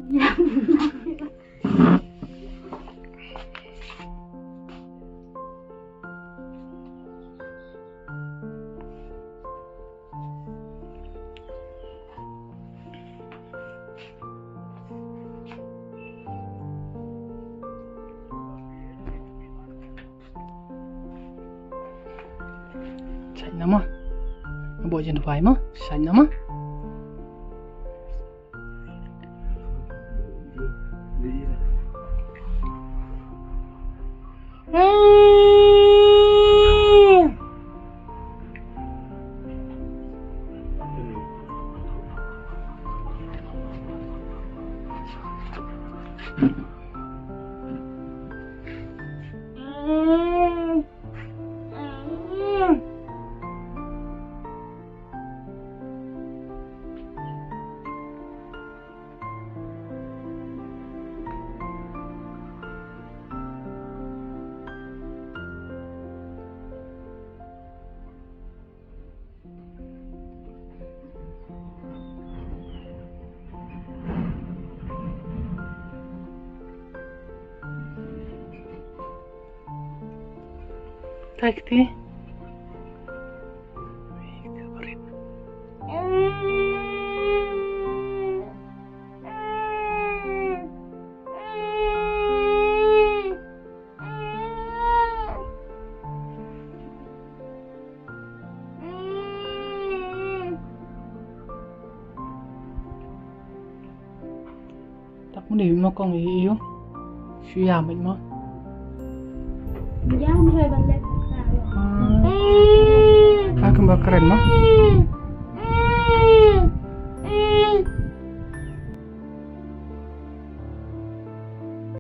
Sạch lắm á. Bộ trên phải mà, sạch lắm á. Takti. Tak mau ni mau kong iyo. Siya mình mau. Jangan saya balik. Aku mau keren mah.